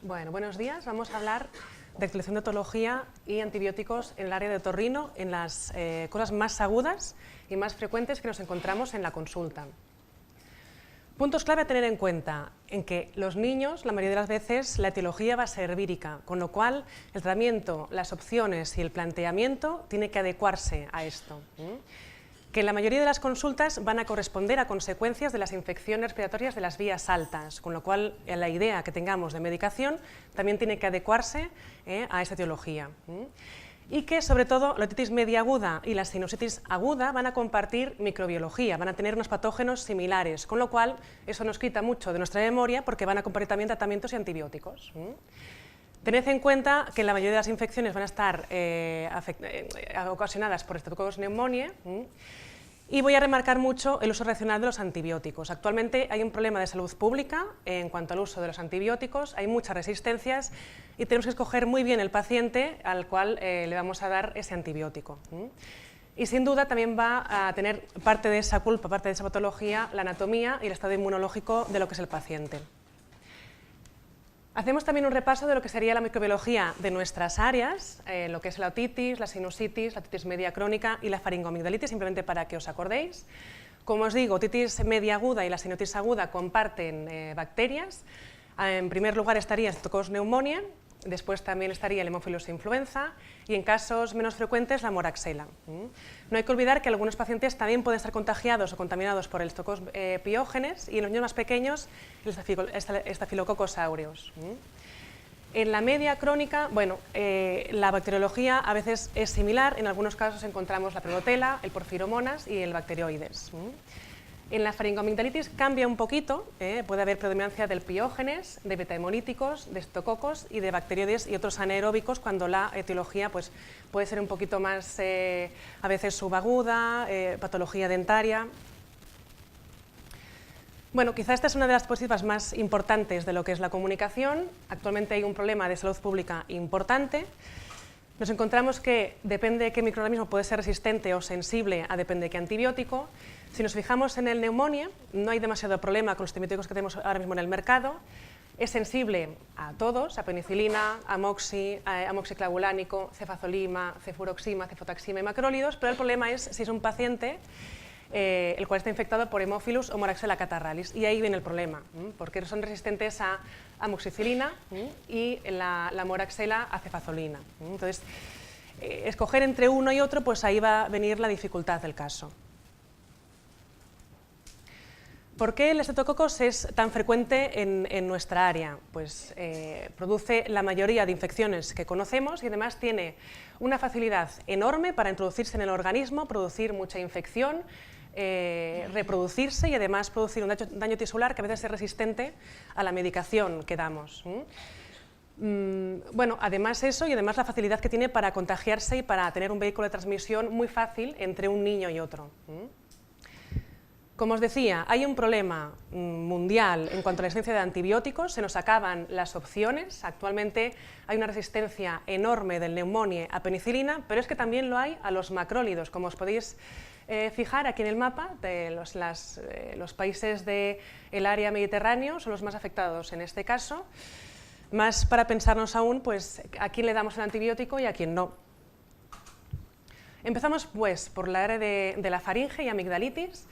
Bueno, buenos días. Vamos a hablar de actualización de etología y antibióticos en el área de otorrino, en las cosas más agudas y más frecuentes que nos encontramos en la consulta. Puntos clave a tener en cuenta, en que los niños, la mayoría de las veces, la etiología va a ser vírica, con lo cual el tratamiento, las opciones y el planteamiento tiene que adecuarse a esto. Que la mayoría de las consultas van a corresponder a consecuencias de las infecciones respiratorias de las vías altas, con lo cual la idea que tengamos de medicación también tiene que adecuarse a esta etiología. Y que sobre todo la otitis media aguda y la sinusitis aguda van a compartir microbiología, van a tener unos patógenos similares, con lo cual eso nos quita mucho de nuestra memoria porque van a compartir también tratamientos y antibióticos. Tened en cuenta que la mayoría de las infecciones van a estar ocasionadas por Streptococcus pneumoniae y voy a remarcar mucho el uso racional de los antibióticos. Actualmente hay un problema de salud pública en cuanto al uso de los antibióticos, hay muchas resistencias y tenemos que escoger muy bien el paciente al cual le vamos a dar ese antibiótico. Y sin duda también va a tener parte de esa culpa, parte de esa patología, la anatomía y el estado inmunológico de lo que es el paciente. Hacemos también un repaso de lo que sería la microbiología de nuestras áreas, lo que es la otitis, la sinusitis, la otitis media crónica y la faringoamigdalitis, simplemente para que os acordéis. Como os digo, otitis media aguda y la sinusitis aguda comparten bacterias. En primer lugar estaría Streptococcus pneumoniae, después también estaría el Haemophilus influenza y en casos menos frecuentes la Moraxella. No hay que olvidar que algunos pacientes también pueden estar contagiados o contaminados por el Streptococcus piógenes y en los niños más pequeños el Staphylococcus aureus. En la media crónica, bueno, la bacteriología a veces es similar, en algunos casos encontramos la Prevotella, el Porphyromonas y el Bacteroides. En la faringoamigdalitis cambia un poquito, puede haber predominancia del piógenes, de beta-hemolíticos, de estococos y de bacterioides y otros anaeróbicos cuando la etiología pues, puede ser un poquito más a veces subaguda, patología dentaria. Bueno, quizá esta es una de las diapositivas más importantes de lo que es la comunicación. Actualmente hay un problema de salud pública importante. Nos encontramos que depende de qué microorganismo puede ser resistente o sensible a depende de qué antibiótico. Si nos fijamos en el neumonía, no hay demasiado problema con los antibióticos que tenemos ahora mismo en el mercado. Es sensible a todos, a penicilina, amoxiclavulánico, cefazolima, cefuroxima, cefotaxima y macrólidos, pero el problema es si es un paciente el cual está infectado por Haemophilus o Moraxella catarrhalis, y ahí viene el problema, porque son resistentes a amoxicilina y la Moraxella a cefazolina. Entonces, escoger entre uno y otro, pues ahí va a venir la dificultad del caso. ¿Por qué el Streptococcus es tan frecuente en nuestra área? Pues produce la mayoría de infecciones que conocemos y además tiene una facilidad enorme para introducirse en el organismo, producir mucha infección, reproducirse y además producir un daño tisular que a veces es resistente a la medicación que damos. Bueno, además eso y además la facilidad que tiene para contagiarse y para tener un vehículo de transmisión muy fácil entre un niño y otro. Como os decía, hay un problema mundial en cuanto a la existencia de antibióticos, se nos acaban las opciones, actualmente hay una resistencia enorme del neumonía a penicilina, pero es que también lo hay a los macrólidos, como os podéis fijar aquí en el mapa, de los países del área mediterráneo son los más afectados en este caso, más para pensarnos aún pues, a quién le damos el antibiótico y a quién no. Empezamos pues por la área de la faringe y amigdalitis.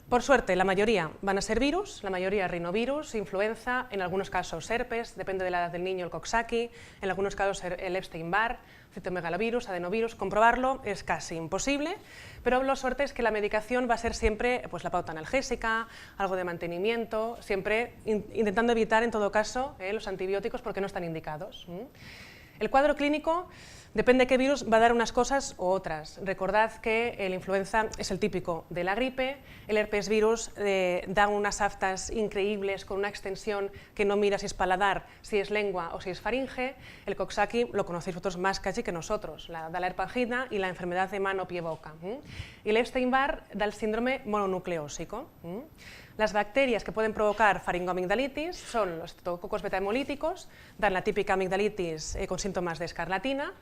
Por suerte, la mayoría van a ser virus, la mayoría rinovirus, influenza, en algunos casos herpes, depende de la edad del niño, el Coxsackie, en algunos casos el Epstein-Barr, citomegalovirus, adenovirus. Comprobarlo es casi imposible, pero la suerte es que la medicación va a ser siempre pues, la pauta analgésica, algo de mantenimiento, siempre intentando evitar en todo caso los antibióticos porque no están indicados. El cuadro clínico depende de qué virus va a dar unas cosas u otras. Recordad que el influenza es el típico de la gripe, el herpes virus da unas aftas increíbles con una extensión que no mira si es paladar, si es lengua o si es faringe. El Coxsackie lo conocéis vosotros más casi que nosotros, da la herpangina y la enfermedad de mano, pie, boca. Y el Epstein-Barr da el síndrome mononucleósico. Las bacterias que pueden provocar faringoamigdalitis son los Streptococcus beta-hemolíticos, dan la típica amigdalitis con síntomas de escarlatina.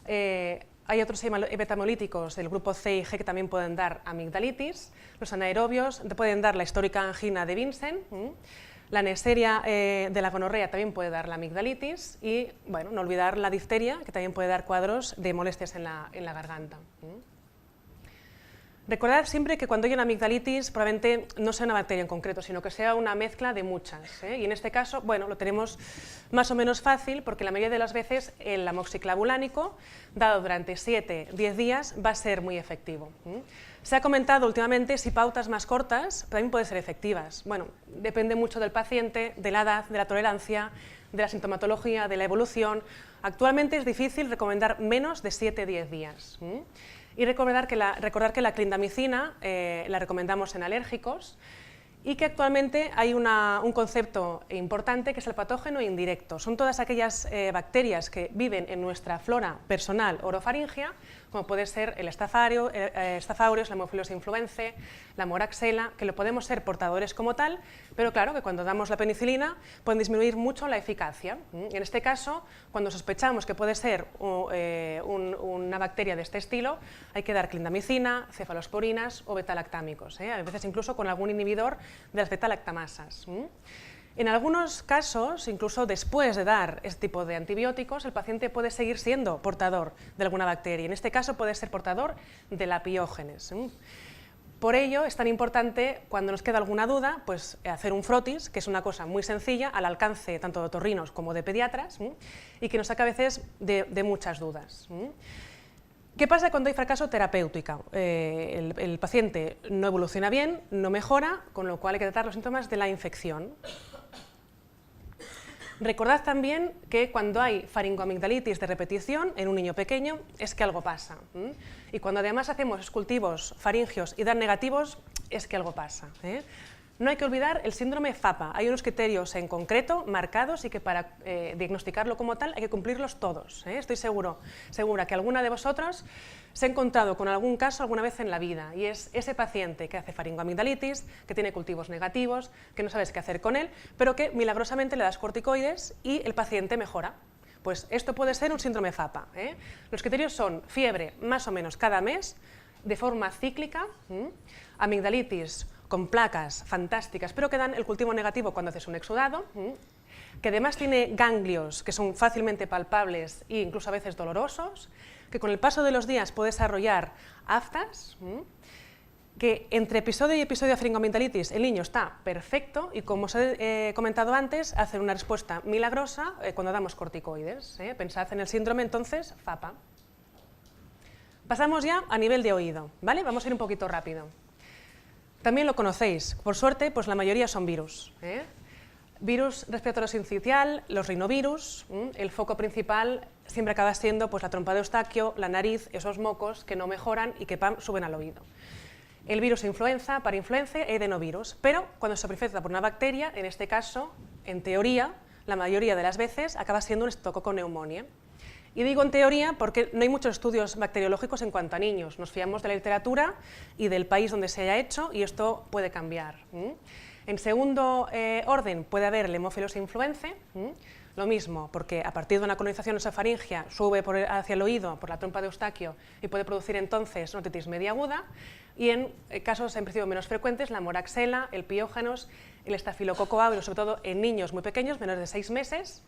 Hay otros beta-hemolíticos del grupo C y G que también pueden dar amigdalitis. Los anaerobios pueden dar la histórica angina de Vincent. La neisseria de la gonorrea también puede dar la amigdalitis y, bueno, no olvidar la difteria, que también puede dar cuadros de molestias en la garganta. Recordad siempre que cuando hay una amigdalitis probablemente no sea una bacteria en concreto, sino que sea una mezcla de muchas, ¿eh? Y en este caso, bueno, lo tenemos más o menos fácil porque la mayoría de las veces el amoxiclavulánico, dado durante 7-10 días, va a ser muy efectivo. Se ha comentado últimamente si pautas más cortas también pueden ser efectivas. Bueno, depende mucho del paciente, de la edad, de la tolerancia, de la sintomatología, de la evolución. Actualmente es difícil recomendar menos de 7-10 días. Y recordar que la clindamicina la recomendamos en alérgicos y que actualmente hay un concepto importante que es el patógeno indirecto. Son todas aquellas bacterias que viven en nuestra flora personal orofaringea, como puede ser el Staphylococcus aureus, la Haemophilus influenzae, la Moraxella, que lo podemos ser portadores como tal, pero claro que cuando damos la penicilina pueden disminuir mucho la eficacia. En este caso, cuando sospechamos que puede ser una bacteria de este estilo, hay que dar clindamicina, cefalosporinas o betalactámicos, a veces incluso con algún inhibidor de las betalactamasas. En algunos casos, incluso después de dar este tipo de antibióticos, el paciente puede seguir siendo portador de alguna bacteria. En este caso puede ser portador de la piógenes. Por ello es tan importante, cuando nos queda alguna duda, pues hacer un frotis, que es una cosa muy sencilla, al alcance tanto de otorrinos como de pediatras, y que nos saca a veces de muchas dudas. ¿Qué pasa cuando hay fracaso terapéutico? El paciente no evoluciona bien, no mejora, con lo cual hay que tratar los síntomas de la infección. Recordad también que cuando hay faringoamigdalitis de repetición en un niño pequeño es que algo pasa. Y cuando además hacemos cultivos faringios y dan negativos es que algo pasa. No hay que olvidar el síndrome FAPA. Hay unos criterios en concreto marcados y que para diagnosticarlo como tal hay que cumplirlos todos. Estoy segura que alguna de vosotros se ha encontrado con algún caso alguna vez en la vida y es ese paciente que hace faringoamigdalitis, que tiene cultivos negativos, que no sabes qué hacer con él, pero que milagrosamente le das corticoides y el paciente mejora. Pues esto puede ser un síndrome FAPA. Los criterios son fiebre más o menos cada mes, de forma cíclica, amigdalitis con placas fantásticas, pero que dan el cultivo negativo cuando haces un exudado, que además tiene ganglios que son fácilmente palpables e incluso a veces dolorosos, que con el paso de los días puede desarrollar aftas, que entre episodio y episodio de faringoamigdalitis el niño está perfecto y, como os he comentado antes, hace una respuesta milagrosa cuando damos corticoides. Pensad en el síndrome entonces FAPA. Pasamos ya a nivel de oído, ¿vale? Vamos a ir un poquito rápido. También lo conocéis, por suerte, pues la mayoría son virus. Virus respiratorio sincitial, los rinovirus, el foco principal siempre acaba siendo pues, la trompa de Eustaquio, la nariz, esos mocos que no mejoran y que suben al oído. El virus influenza, parainfluenza e adenovirus, pero cuando se infecta por una bacteria, en este caso, en teoría, la mayoría de las veces acaba siendo un estococo neumonía. Y digo en teoría porque no hay muchos estudios bacteriológicos en cuanto a niños, nos fiamos de la literatura y del país donde se haya hecho y esto puede cambiar. En segundo orden puede haber el Haemophilus influenzae, lo mismo, porque a partir de una colonización esofaringea sube hacia el oído por la trompa de Eustaquio y puede producir entonces una otitis media aguda, y en casos en principio menos frecuentes la Moraxella, el piógenos, el Staphylococcus aureus, sobre todo en niños muy pequeños, menores de 6 meses,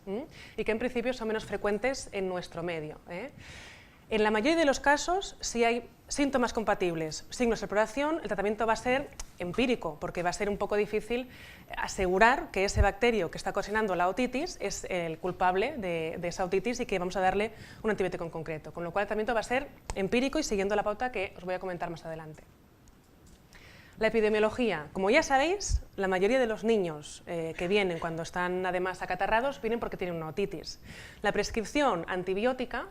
y que en principio son menos frecuentes en nuestro medio. En la mayoría de los casos, si hay síntomas compatibles, signos de exploración, el tratamiento va a ser empírico, porque va a ser un poco difícil asegurar que ese bacterio que está ocasionando la otitis es el culpable de esa otitis y que vamos a darle un antibiótico en concreto, con lo cual el tratamiento va a ser empírico y siguiendo la pauta que os voy a comentar más adelante. La epidemiología. Como ya sabéis, la mayoría de los niños que vienen cuando están además acatarrados vienen porque tienen una otitis. La prescripción antibiótica,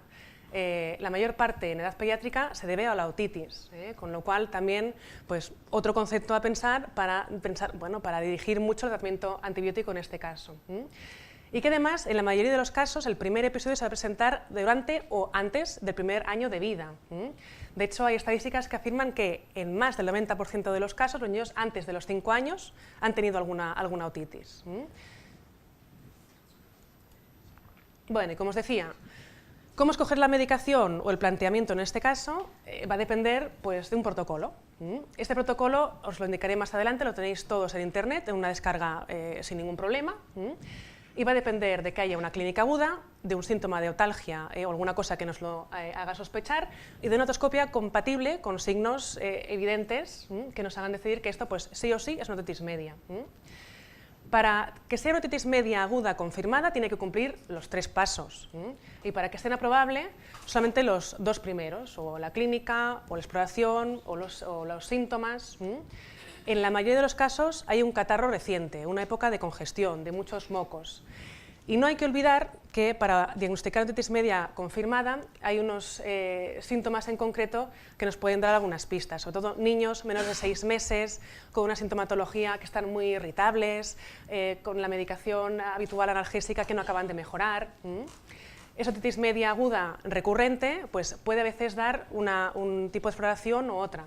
la mayor parte en edad pediátrica se debe a la otitis, con lo cual también pues, otro concepto a pensar para dirigir mucho el tratamiento antibiótico en este caso. Y que además, en la mayoría de los casos, el primer episodio se va a presentar durante o antes del primer año de vida. De hecho, hay estadísticas que afirman que en más del 90% de los casos, los niños antes de los 5 años han tenido alguna otitis. Bueno, y como os decía, ¿cómo escoger la medicación o el planteamiento en este caso? Va a depender pues, de un protocolo. Este protocolo os lo indicaré más adelante, lo tenéis todos en internet, en una descarga sin ningún problema. Y va a depender de que haya una clínica aguda, de un síntoma de otalgia o alguna cosa que nos lo haga sospechar y de una otoscopia compatible con signos evidentes que nos hagan decidir que esto pues, sí o sí es una otitis media. Para que sea una otitis media aguda confirmada tiene que cumplir los 3 pasos y para que sea aprobable solamente los 2 primeros, o la clínica, o la exploración, o los síntomas. En la mayoría de los casos hay un catarro reciente, una época de congestión, de muchos mocos. Y no hay que olvidar que para diagnosticar otitis media confirmada hay unos síntomas en concreto que nos pueden dar algunas pistas, sobre todo niños menores de 6 meses con una sintomatología que están muy irritables, con la medicación habitual analgésica que no acaban de mejorar. Esa otitis media aguda recurrente pues puede a veces dar un tipo de exploración u otra.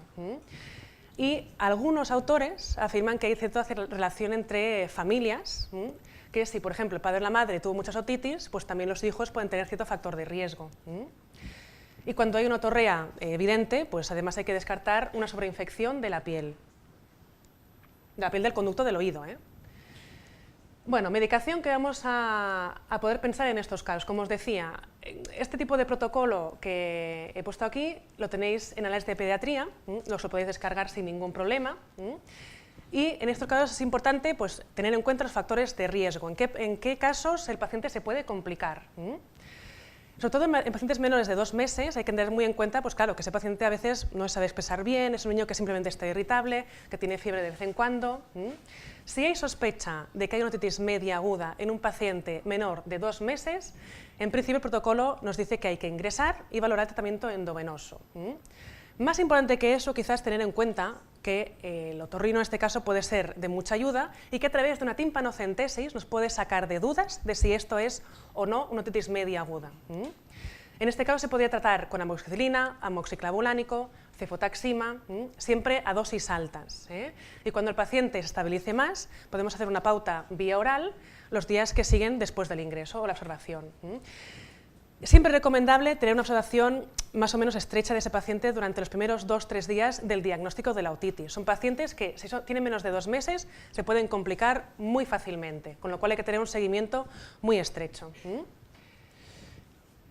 Y algunos autores afirman que hay cierta relación entre familias, que si, por ejemplo, el padre o la madre tuvo muchas otitis, pues también los hijos pueden tener cierto factor de riesgo. Y cuando hay una otorrea evidente, pues además hay que descartar una sobreinfección de la piel del conducto del oído. Bueno, medicación que vamos a poder pensar en estos casos. Como os decía, este tipo de protocolo que he puesto aquí lo tenéis en Anales de Pediatría, os lo podéis descargar sin ningún problema. Y en estos casos es importante pues, tener en cuenta los factores de riesgo, en qué casos el paciente se puede complicar. Sobre todo en pacientes menores de 2 meses hay que tener muy en cuenta pues, claro, que ese paciente a veces no sabe expresar bien, es un niño que simplemente está irritable, que tiene fiebre de vez en cuando. Si hay sospecha de que hay una otitis media aguda en un paciente menor de 2 meses, en principio el protocolo nos dice que hay que ingresar y valorar el tratamiento endovenoso. Más importante que eso, quizás tener en cuenta que el otorrino en este caso puede ser de mucha ayuda y que a través de una tímpanocentesis nos puede sacar de dudas de si esto es o no una otitis media aguda. En este caso se podría tratar con amoxicilina, amoxiclavulánico, cefotaxima, siempre a dosis altas. Y cuando el paciente se estabilice más, podemos hacer una pauta vía oral los días que siguen después del ingreso o la observación. Siempre es recomendable tener una observación más o menos estrecha de ese paciente durante los primeros 2-3 días del diagnóstico de la otitis. Son pacientes que, si tienen menos de 2 meses, se pueden complicar muy fácilmente, con lo cual hay que tener un seguimiento muy estrecho.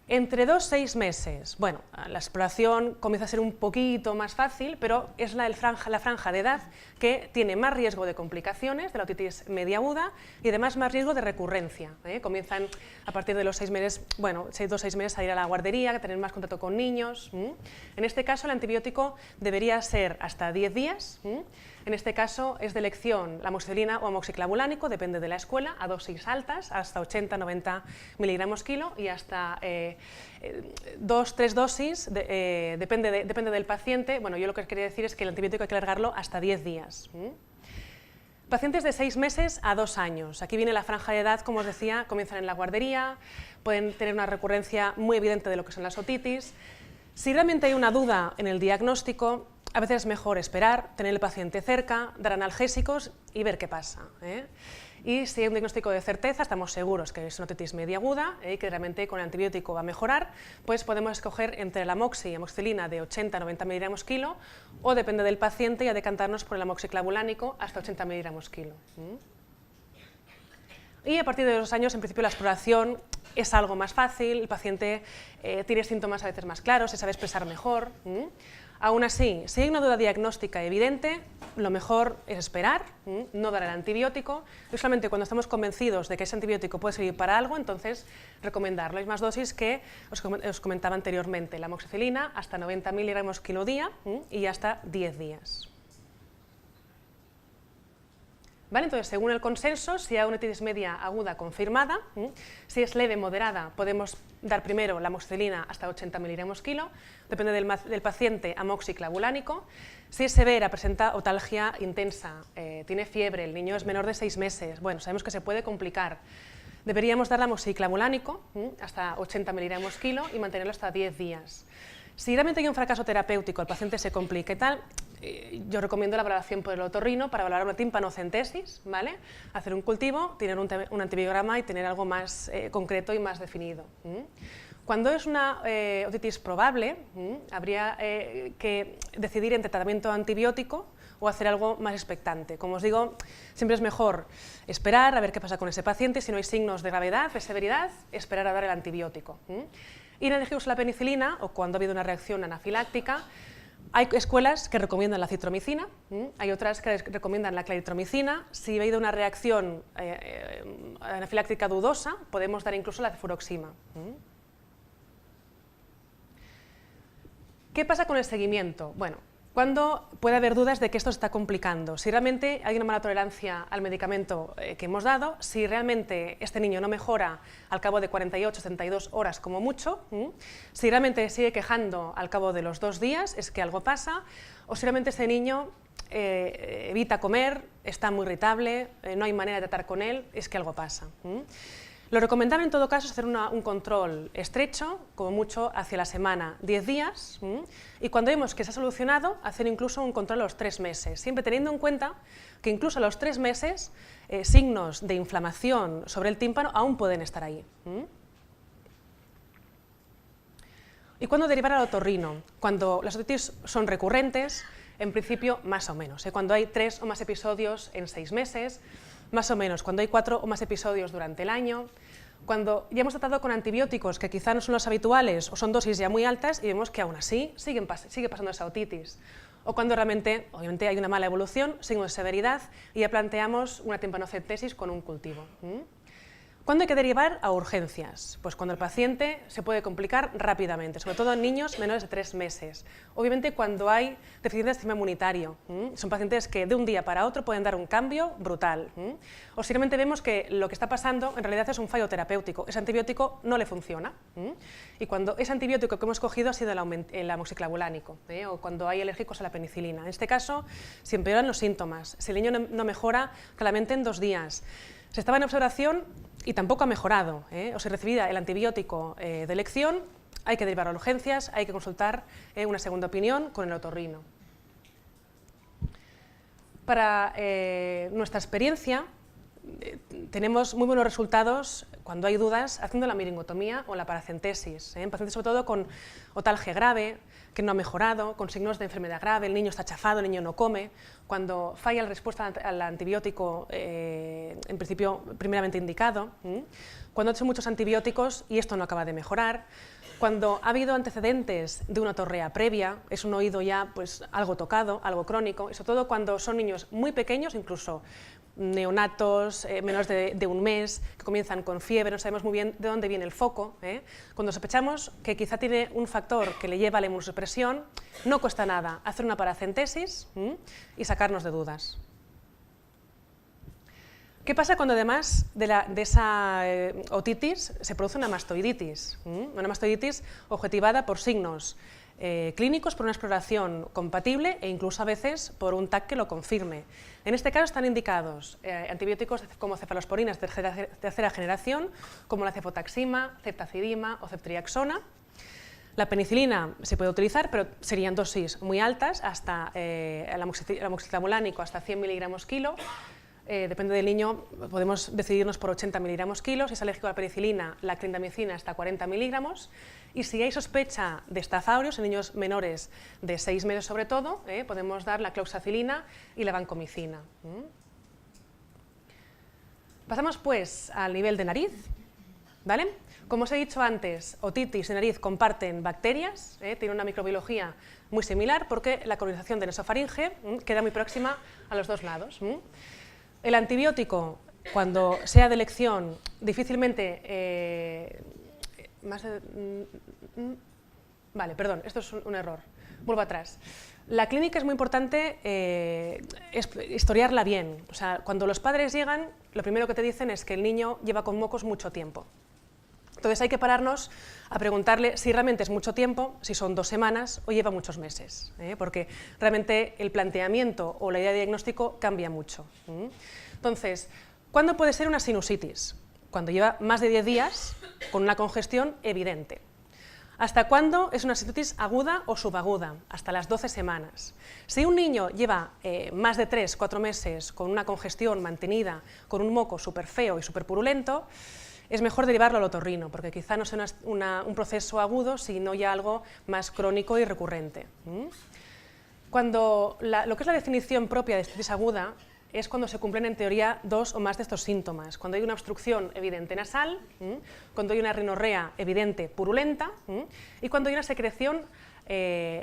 Entre 2 y 6 meses, bueno, la exploración comienza a ser un poquito más fácil, pero es la franja de edad que tiene más riesgo de complicaciones de la otitis media aguda y además más riesgo de recurrencia. Comienzan a partir de los 6 meses, bueno, 2 o 6 meses a ir a la guardería, a tener más contacto con niños. En este caso el antibiótico debería ser hasta 10 días. En este caso es de elección la amoxicilina o amoxiclavulánico, depende de la escuela, a dosis altas, hasta 80-90 miligramos kilo y hasta 2-3 dosis, depende del paciente. Bueno, yo lo que quería decir es que el antibiótico hay que alargarlo hasta 10 días. Pacientes de 6 meses a 2 años. Aquí viene la franja de edad, como os decía, comienzan en la guardería, pueden tener una recurrencia muy evidente de lo que son las otitis. Si realmente hay una duda en el diagnóstico, a veces es mejor esperar, tener el paciente cerca, dar analgésicos y ver qué pasa. Y si hay un diagnóstico de certeza, estamos seguros que es una otitis media aguda y que realmente con el antibiótico va a mejorar, pues podemos escoger entre la amoxicilina de 80-90 miligramos kilo o, depende del paciente, ya decantarnos por el amoxiclavulánico hasta 80 miligramos kilo. Y a partir de 2 años, en principio, la exploración es algo más fácil, el paciente tiene síntomas a veces más claros, se sabe expresar mejor. Aún así, si hay una duda diagnóstica evidente, lo mejor es esperar, no dar el antibiótico, y solamente cuando estamos convencidos de que ese antibiótico puede servir para algo, entonces recomendarlo. Hay más dosis que os comentaba anteriormente, la amoxicilina hasta 90 miligramos kilo día y hasta 10 días. ¿Vale? Entonces, según el consenso, si hay una otitis media aguda confirmada, si es leve moderada, podemos dar primero la amoxicilina hasta 80 miligramos kilo, depende del paciente, amoxiclavulánico. Si es severa, presenta otalgia intensa, tiene fiebre, el niño es menor de 6 meses, bueno, sabemos que se puede complicar. Deberíamos dar la amoxiclavulánico hasta 80 miligramos kilo y mantenerlo hasta 10 días. Si realmente hay un fracaso terapéutico, el paciente se complica y tal, yo recomiendo la valoración por el otorrino para valorar una tímpanocentesis, ¿vale? Hacer un cultivo, tener un antibiograma y tener algo más concreto y más definido. Cuando es una otitis probable, habría que decidir entre tratamiento antibiótico o hacer algo más expectante. Como os digo, siempre es mejor esperar a ver qué pasa con ese paciente, si no hay signos de gravedad, de severidad, esperar a dar el antibiótico. Inelegibles a la penicilina, o cuando ha habido una reacción anafiláctica, hay escuelas que recomiendan la citromicina, hay otras que recomiendan la claritromicina. Si ha habido una reacción anafiláctica dudosa, podemos dar incluso la cefuroxima. ¿Qué pasa con el seguimiento? Bueno, ¿cuándo puede haber dudas de que esto se está complicando? Si realmente hay una mala tolerancia al medicamento que hemos dado, si realmente este niño no mejora al cabo de 48, 72 horas como mucho, si realmente sigue quejando al cabo de los 2 días, es que algo pasa, o si realmente este niño evita comer, está muy irritable, no hay manera de tratar con él, es que algo pasa. Lo recomendable en todo caso es hacer un control estrecho, como mucho hacia la semana 10 días, y cuando vemos que se ha solucionado, hacer incluso un control a los 3 meses, siempre teniendo en cuenta que incluso a los 3 meses signos de inflamación sobre el tímpano aún pueden estar ahí. ¿Y cuándo derivar al otorrino? Cuando las otitis son recurrentes, en principio más o menos, cuando hay 3 o más episodios en 6 meses, más o menos, cuando hay 4 o más episodios durante el año, cuando ya hemos tratado con antibióticos que quizá no son los habituales o son dosis ya muy altas y vemos que aún así sigue pasando esa otitis, o cuando realmente, obviamente, hay una mala evolución, signos de severidad y ya planteamos una timpanocentesis con un cultivo. ¿Cuándo hay que derivar a urgencias? Pues cuando el paciente se puede complicar rápidamente, sobre todo en niños menores de 3 meses. Obviamente cuando hay deficiencia del sistema inmunitario. Son pacientes que de un día para otro pueden dar un cambio brutal. O si realmente vemos que lo que está pasando en realidad es un fallo terapéutico, ese antibiótico no le funciona. Y cuando ese antibiótico que hemos cogido ha sido el amoxiclavulánico, o cuando hay alérgicos a la penicilina. En este caso, si empeoran los síntomas, si el niño no mejora claramente en 2 días, se estaba en observación y tampoco ha mejorado, o si recibida el antibiótico de elección, hay que derivar a urgencias, hay que consultar una segunda opinión con el otorrino. Para nuestra experiencia, tenemos muy buenos resultados cuando hay dudas haciendo la miringotomía o la paracentesis, en pacientes sobre todo con otalgia grave, que no ha mejorado, con signos de enfermedad grave, el niño está chafado, el niño no come, cuando falla la respuesta al antibiótico, en principio primeramente indicado, cuando ha hecho muchos antibióticos y esto no acaba de mejorar, cuando ha habido antecedentes de una otorrea previa, es un oído ya pues, algo tocado, algo crónico, y sobre todo cuando son niños muy pequeños, incluso neonatos, menores de 1 mes, que comienzan con fiebre, no sabemos muy bien de dónde viene el foco. Cuando sospechamos que quizá tiene un factor que le lleva a la inmunosupresión, no cuesta nada hacer una paracentesis y sacarnos de dudas. ¿Qué pasa cuando además de esa otitis se produce una mastoiditis? Una mastoiditis objetivada por signos clínicos, por una exploración compatible e incluso a veces por un TAC que lo confirme. En este caso están indicados antibióticos como cefalosporinas de tercera generación, como la cefotaxima, ceftazidima o ceftriaxona. La penicilina se puede utilizar, pero serían dosis muy altas, hasta el amoxiclavulánico hasta 100 miligramos kilo. Depende del niño, podemos decidirnos por 80 miligramos kilo, si es alérgico a la penicilina, la clindamicina hasta 40 miligramos, y si hay sospecha de estafaurios en niños menores de 6 meses sobre todo, podemos dar la cloxacilina y la vancomicina. Pasamos pues al nivel de nariz, ¿vale? Como os he dicho antes, otitis y nariz comparten bacterias, tienen una microbiología muy similar porque la colonización de nasofaringe queda muy próxima a los 2 lados. El antibiótico, cuando sea de elección, difícilmente... Vale, perdón, esto es un error. Vuelvo atrás. La clínica es muy importante historiarla bien. O sea, cuando los padres llegan, lo primero que te dicen es que el niño lleva con mocos mucho tiempo. Entonces hay que pararnos a preguntarle si realmente es mucho tiempo, si son 2 semanas o lleva muchos meses, porque realmente el planteamiento o la idea de diagnóstico cambia mucho. Entonces, ¿cuándo puede ser una sinusitis? Cuando lleva más de 10 días con una congestión evidente. ¿Hasta cuándo es una sinusitis aguda o subaguda? Hasta las 12 semanas. Si un niño lleva más de 3 o 4 meses con una congestión mantenida, con un moco súper feo y súper purulento, es mejor derivarlo al otorrino, porque quizá no sea un proceso agudo, sino ya algo más crónico y recurrente. Cuando lo que es la definición propia de cistitis aguda es cuando se cumplen en teoría 2 o más de estos síntomas, cuando hay una obstrucción evidente nasal, cuando hay una rinorrea evidente purulenta y cuando hay una secreción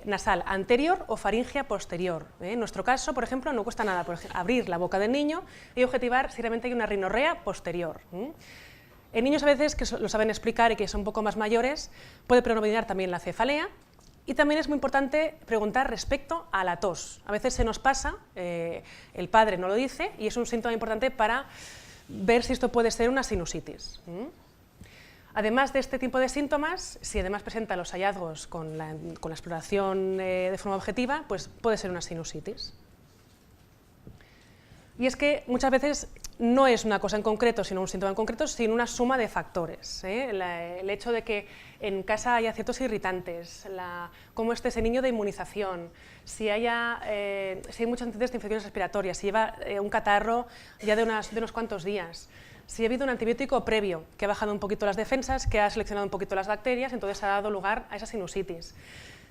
nasal anterior o faringea posterior. En nuestro caso, por ejemplo, no cuesta nada abrir la boca del niño y objetivar si realmente hay una rinorrea posterior. En niños a veces que lo saben explicar y que son un poco más mayores, puede predominar también la cefalea. Y también es muy importante preguntar respecto a la tos. A veces se nos pasa, el padre no lo dice, y es un síntoma importante para ver si esto puede ser una sinusitis. Además de este tipo de síntomas, si además presenta los hallazgos con la exploración de forma objetiva, pues puede ser una sinusitis. Y es que muchas veces no es una cosa en concreto, sino un síntoma en concreto, sino una suma de factores. El hecho de que en casa haya ciertos irritantes, cómo esté ese niño de inmunización, si hay muchos antecedentes de infecciones respiratorias, si lleva un catarro ya de unos cuantos días, si ha habido un antibiótico previo que ha bajado un poquito las defensas, que ha seleccionado un poquito las bacterias, entonces ha dado lugar a esa sinusitis.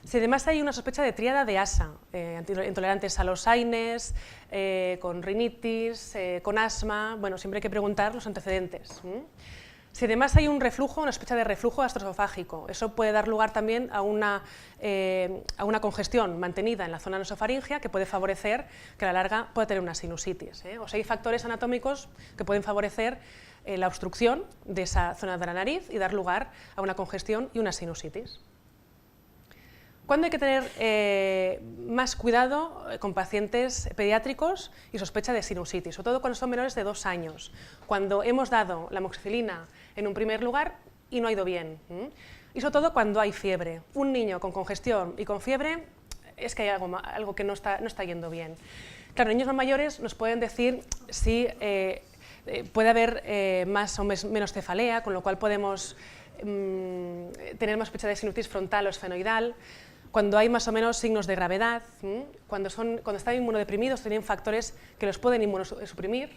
Si además hay una sospecha de tríada de ASA, intolerantes a los AINES, con rinitis, con asma, bueno, siempre hay que preguntar los antecedentes. Si además hay una sospecha de reflujo gastroesofágico, eso puede dar lugar también a una congestión mantenida en la zona nasofaringea que puede favorecer que a la larga pueda tener una sinusitis. O sea, hay factores anatómicos que pueden favorecer la obstrucción de esa zona de la nariz y dar lugar a una congestión y una sinusitis. ¿Cuándo hay que tener más cuidado con pacientes pediátricos y sospecha de sinusitis? Sobre todo cuando son menores de 2 años, cuando hemos dado la amoxicilina en un primer lugar y no ha ido bien. Y sobre todo cuando hay fiebre. Un niño con congestión y con fiebre es que hay algo que no está yendo bien. Claro, niños más mayores nos pueden decir si puede haber más o menos cefalea, con lo cual podemos tener más sospecha de sinusitis frontal o esfenoidal. Cuando hay más o menos signos de gravedad, cuando están inmunodeprimidos, tienen factores que los pueden inmunosuprimir,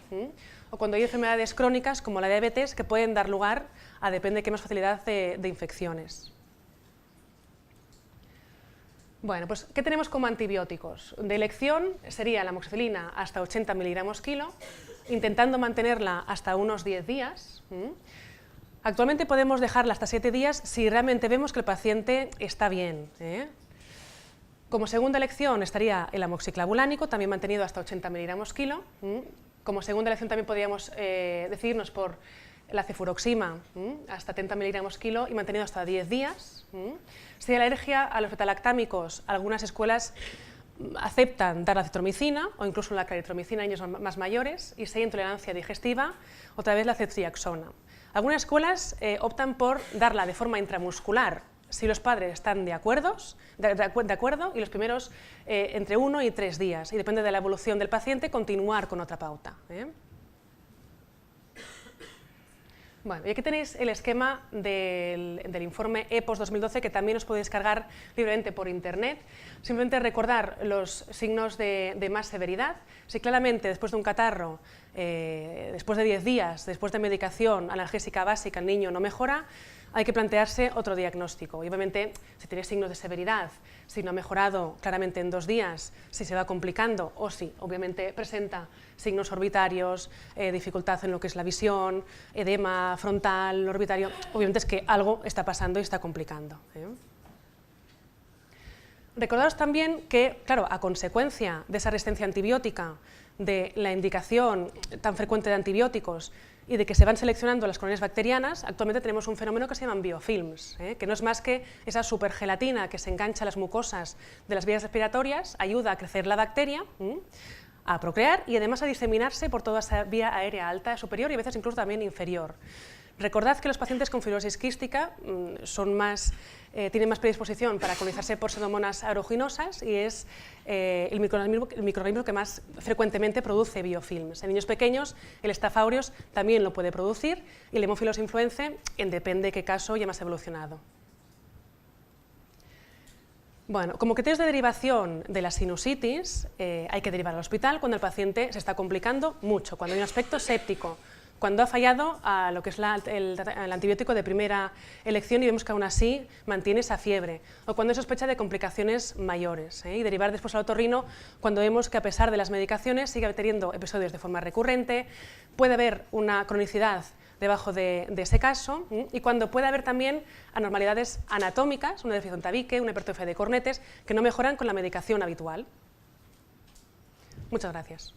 o cuando hay enfermedades crónicas como la diabetes que pueden dar lugar a, depende de qué más facilidad de infecciones. Bueno, pues ¿qué tenemos como antibióticos? De elección sería la amoxicilina hasta 80 miligramos kilo, intentando mantenerla hasta unos 10 días. Actualmente podemos dejarla hasta 7 días si realmente vemos que el paciente está bien. Como segunda elección estaría el amoxiclavulánico, también mantenido hasta 80 miligramos kilo. Como segunda elección también podríamos decidirnos por la cefuroxima hasta 70 miligramos kilo y mantenido hasta 10 días. Si hay alergia a los betalactámicos, algunas escuelas aceptan dar la citromicina o incluso la claritromicina a niños más mayores, y si hay intolerancia digestiva, otra vez la ceftriaxona. Algunas escuelas optan por darla de forma intramuscular si los padres están de acuerdo y los primeros entre 1 y 3 días, y depende de la evolución del paciente continuar con otra pauta. Bueno, y aquí tenéis el esquema del informe EPOS 2012, que también os podéis descargar libremente por internet. Simplemente recordar los signos de más severidad. Si claramente después de un catarro, después de 10 días, después de medicación analgésica básica, el niño no mejora, hay que plantearse otro diagnóstico. Y obviamente, si tiene signos de severidad, si no ha mejorado claramente en 2 días, si se va complicando o si obviamente presenta signos orbitarios, dificultad en lo que es la visión, edema frontal, orbitario, obviamente es que algo está pasando y está complicando. Recordaros también que, claro, a consecuencia de esa resistencia antibiótica, de la indicación tan frecuente de antibióticos y de que se van seleccionando las colonias bacterianas, actualmente tenemos un fenómeno que se llaman biofilms, que no es más que esa supergelatina que se engancha a las mucosas de las vías respiratorias, ayuda a crecer la bacteria, a procrear y además a diseminarse por toda esa vía aérea alta, superior y a veces incluso también inferior. Recordad que los pacientes con fibrosis quística tienen más predisposición para colonizarse por pseudomonas aeruginosas y es el microorganismo que más frecuentemente produce biofilms. En niños pequeños el Staph aureus también lo puede producir y el Haemophilus influenzae, depende de qué caso, ya más evolucionado. Bueno, como criterios de derivación de la sinusitis, hay que derivar al hospital cuando el paciente se está complicando mucho, cuando hay un aspecto séptico, cuando ha fallado a lo que es el antibiótico de primera elección y vemos que aún así mantiene esa fiebre, o cuando hay sospecha de complicaciones mayores, y derivar después al otorrino cuando vemos que a pesar de las medicaciones sigue teniendo episodios de forma recurrente, puede haber una cronicidad debajo de ese caso, y cuando puede haber también anormalidades anatómicas, una deficiencia tabique, una hipertrofia de cornetes, que no mejoran con la medicación habitual. Muchas gracias.